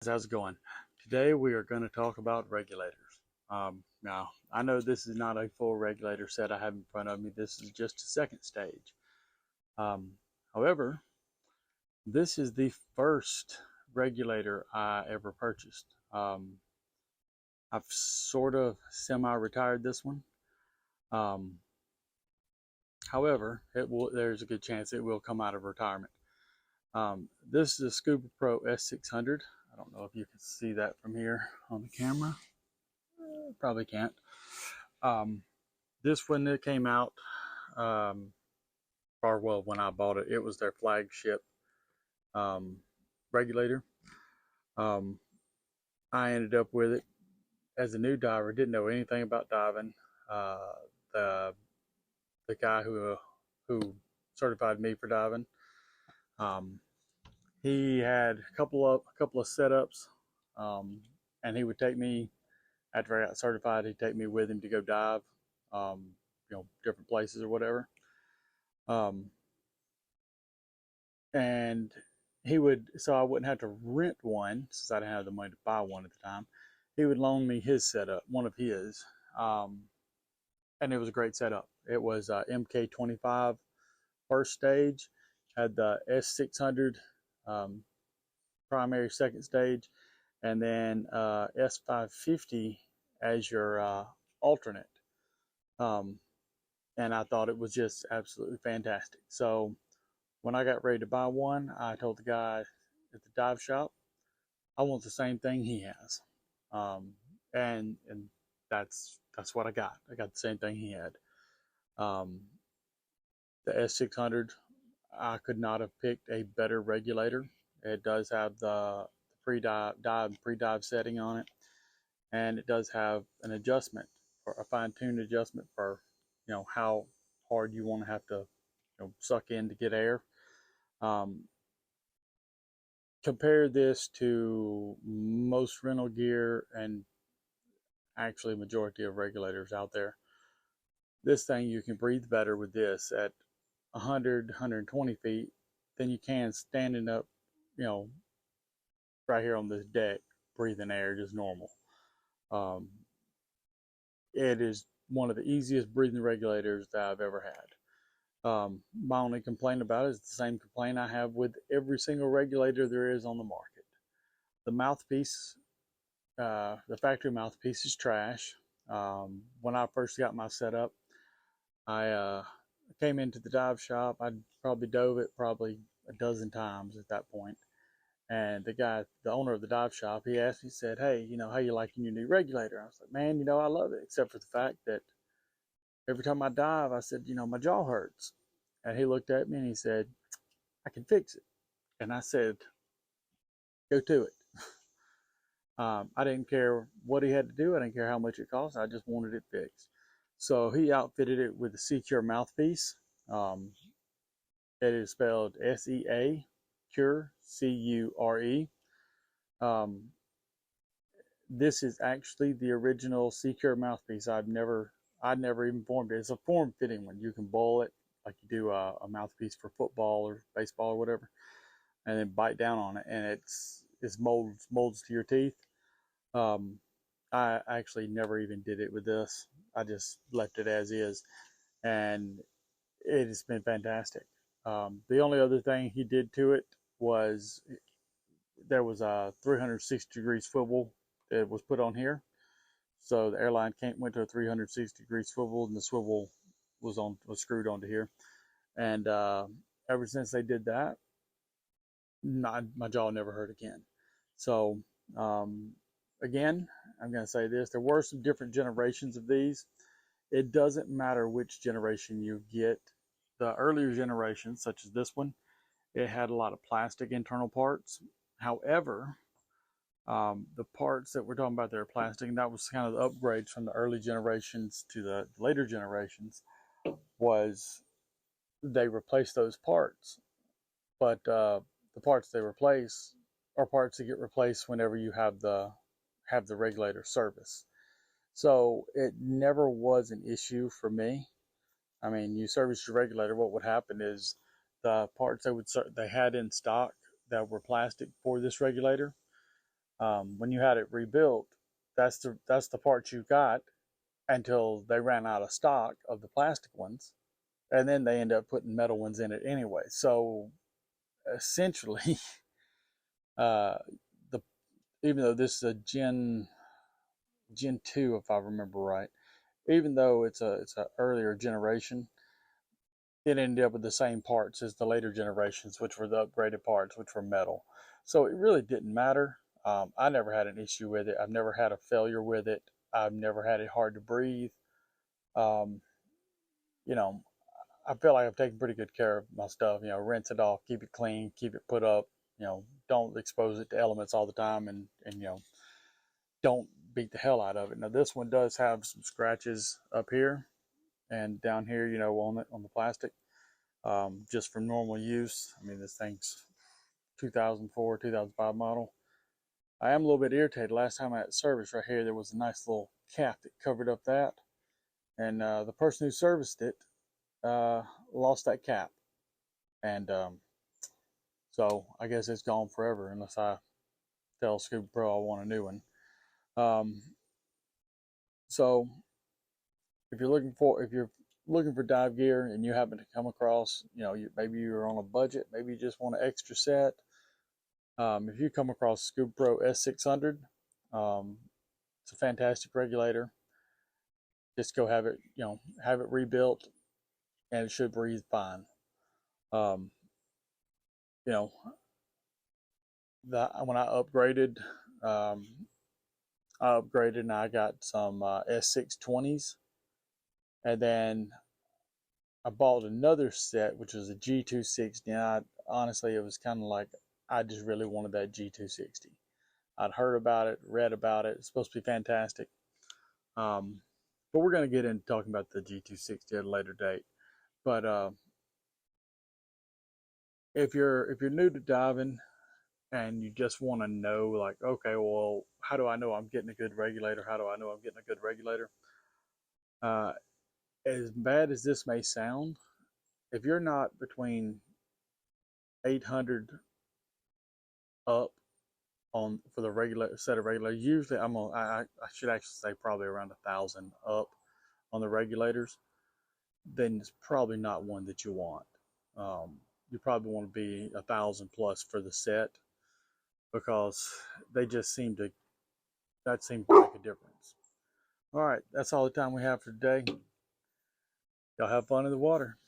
how's it going? Today we are going to talk about regulators. Now, I know this is not a full regulator set I have in front of me. This is just a second stage. Um, However, this is the first regulator I ever purchased. I've sort of semi-retired this one. However, there's a good chance it will come out of retirement. This is a Scubapro S600. I don't know if you can see that from here on the camera. Probably can't. This one that came out, or well, when I bought it, it was their flagship regulator. I ended up with it as a new diver. Didn't know anything about diving. The guy who certified me for diving, he had a couple of setups, and he would take me after I got certified. He'd take me with him to go dive, different places or whatever. And he would, so I wouldn't have to rent one since I didn't have the money to buy one at the time. He would loan me his setup, one of his, and it was a great setup. It was MK25 first stage, had the S600 primary second stage, and then S550 as your alternate. And I thought it was just absolutely fantastic. So when I got ready to buy one, I told the guy at the dive shop, I want the same thing he has. And that's what I got. I got the same thing he had. The S600, I could not have picked a better regulator. It does have the pre-dive setting on it, and it does have an adjustment, or a fine-tuned adjustment for how hard you want to have to suck in to get air. Compare this to most rental gear and actually majority of regulators out there. This thing, you can breathe better with this at 100, 120 feet than you can standing up, right here on this deck, breathing air just normal. It is one of the easiest breathing regulators that I've ever had. My only complaint about it is the same complaint I have with every single regulator there is on the market. The mouthpiece, the factory mouthpiece, is trash. When I first got my setup, I came into the dive shop. I'd probably dove it probably a dozen times at that point. And the owner of the dive shop, he asked me, he said, "Hey, how you liking your new regulator?" I was like, "Man, I love it, except for the fact that every time I dive, I said, my jaw hurts." And he looked at me and he said, "I can fix it." And I said, "Go to it." I didn't care what he had to do. I didn't care how much it cost. I just wanted it fixed. So he outfitted it with a Secure mouthpiece. It is spelled S-E-A, Cure, C-U-R-E. This is actually the original Secure mouthpiece. I'd never even formed it. It's a form-fitting one. You can bowl it like you do a mouthpiece for football or baseball or whatever, and then bite down on it, and it molds to your teeth. I actually never even did it with this. I just left it as is, and it has been fantastic. The only other thing he did to it was there was a 360-degree swivel that was put on here. So the airline went to a 360-degree swivel, and the swivel was screwed onto here. And ever since they did that, my jaw never hurt again. So again, I'm going to say this: there were some different generations of these. It doesn't matter which generation you get. The earlier generations, such as this one, it had a lot of plastic internal parts. However, the parts that we're talking about that are plastic, and that was kind of the upgrades from the early generations to the later generations, was they replaced those parts. But the parts they replace are parts that get replaced whenever you have the regulator service. So it never was an issue for me. I mean, you service your regulator, what would happen is the parts they had in stock that were plastic for this regulator, When you had it rebuilt, that's the parts you got until they ran out of stock of the plastic ones, and then they end up putting metal ones in it anyway. So essentially, uh, the even though this is a Gen 2, if I remember right, even though it's a earlier generation, it ended up with the same parts as the later generations, which were the upgraded parts, which were metal. So it really didn't matter. I never had an issue with it. I've never had a failure with it. I've never had it hard to breathe. Um, you know, I feel like I've taken pretty good care of my stuff. Rinse it off, keep it clean, keep it put up. Don't expose it to elements all the time, and don't beat the hell out of it. Now this one does have some scratches up here and down here, on the plastic, just from normal use. I mean, this thing's 2004, 2005 model. I am a little bit irritated. Last time I had service right here, there was a nice little cap that covered up that, and the person who serviced it lost that cap, and so I guess it's gone forever unless I tell Scubapro I want a new one. Um, so if you're looking for dive gear and you happen to come across, maybe you're on a budget, maybe you just want an extra set. If you come across Scubapro S600, um, it's a fantastic regulator. Just go have it rebuilt, and it should breathe fine. Um, you know, when um, I upgraded and I got some S620s, and then I bought another set, which was a G260. And honestly, it was kind of like I just really wanted that G260. I'd heard about it, read about it. It's supposed to be fantastic. Um, but we're going to get into talking about the G260 at a later date. But if you're new to diving and you just want to know, like, okay, well, how do I know I'm getting a good regulator? How do I know I'm getting a good regulator? Uh, as bad as this may sound, if you're not between 800 up on for the regular set of regulators, usually I should actually say probably around 1,000 up on the regulators, then it's probably not one that you want. You probably want to be 1,000 plus for the set, because they just seems to make a difference. All right, that's all the time we have for today. Y'all have fun in the water.